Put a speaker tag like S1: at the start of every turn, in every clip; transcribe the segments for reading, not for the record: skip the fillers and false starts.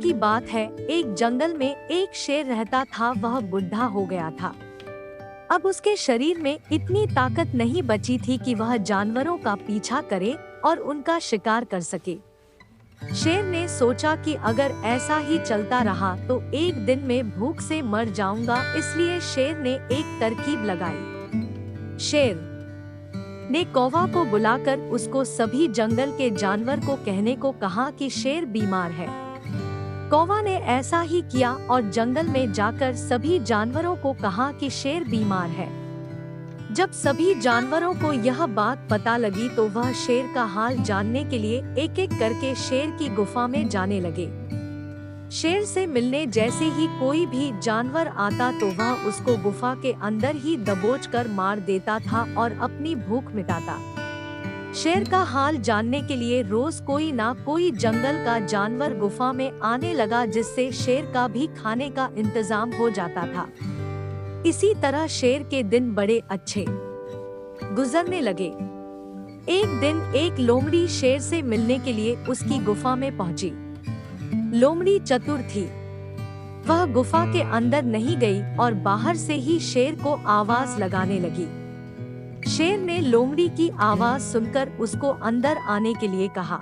S1: की बात है, एक जंगल में एक शेर रहता था। वह बुढ़ा हो गया था। अब उसके शरीर में इतनी ताकत नहीं बची थी कि वह जानवरों का पीछा करे और उनका शिकार कर सके। शेर ने सोचा कि अगर ऐसा ही चलता रहा तो एक दिन में भूख से मर जाऊंगा, इसलिए शेर ने एक तरकीब लगाई। शेर ने कौवा को बुलाकर उसको सभी जंगल के जानवर को कहने को कहा कि शेर बीमार है। कौवा ने ऐसा ही किया और जंगल में जाकर सभी जानवरों को कहा कि शेर बीमार है। जब सभी जानवरों को यह बात पता लगी तो वह शेर का हाल जानने के लिए एक एक करके शेर की गुफा में जाने लगे। शेर से मिलने जैसे ही कोई भी जानवर आता तो वह उसको गुफा के अंदर ही दबोचकर मार देता था और अपनी भूख मिटाता। शेर का हाल जानने के लिए रोज कोई ना कोई जंगल का जानवर गुफा में आने लगा, जिससे शेर का भी खाने का इंतजाम हो जाता था। इसी तरह शेर के दिन बड़े अच्छे गुजरने लगे। एक दिन एक लोमड़ी शेर से मिलने के लिए उसकी गुफा में पहुंची। लोमड़ी चतुर थी। वह गुफा के अंदर नहीं गई और बाहर से ही शेर को आवाज लगाने लगी। शेर ने लोमड़ी की आवाज सुनकर उसको अंदर आने के लिए कहा।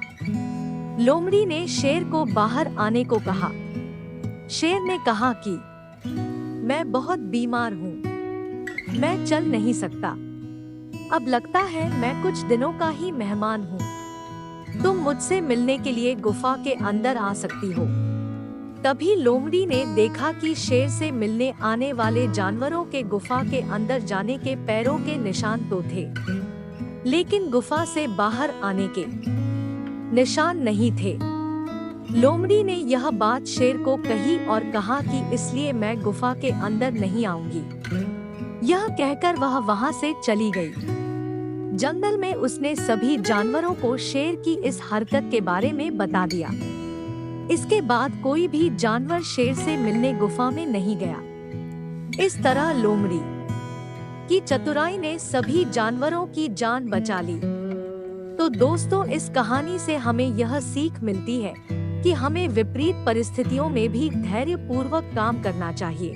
S1: लोमड़ी ने शेर को बाहर आने को कहा। शेर ने कहा कि मैं बहुत बीमार हूँ, मैं चल नहीं सकता। अब लगता है मैं कुछ दिनों का ही मेहमान हूँ। तुम मुझसे मिलने के लिए गुफा के अंदर आ सकती हो। तभी लोमड़ी ने देखा कि शेर से मिलने आने वाले जानवरों के गुफा के अंदर जाने के पैरों के निशान तो थे, लेकिन गुफा से बाहर आने के निशान नहीं थे। लोमड़ी ने यह बात शेर को कही और कहा कि इसलिए मैं गुफा के अंदर नहीं आऊंगी। यह कहकर वह वहां से चली गई। जंगल में उसने सभी जानवरों को शेर की इस हरकत के बारे में बता दिया। इसके बाद कोई भी जानवर शेर से मिलने गुफा में नहीं गया। इस तरह लोमड़ी की चतुराई ने सभी जानवरों की जान बचा ली। तो दोस्तों, इस कहानी से हमें यह सीख मिलती है कि हमें विपरीत परिस्थितियों में भी धैर्य पूर्वक काम करना चाहिए।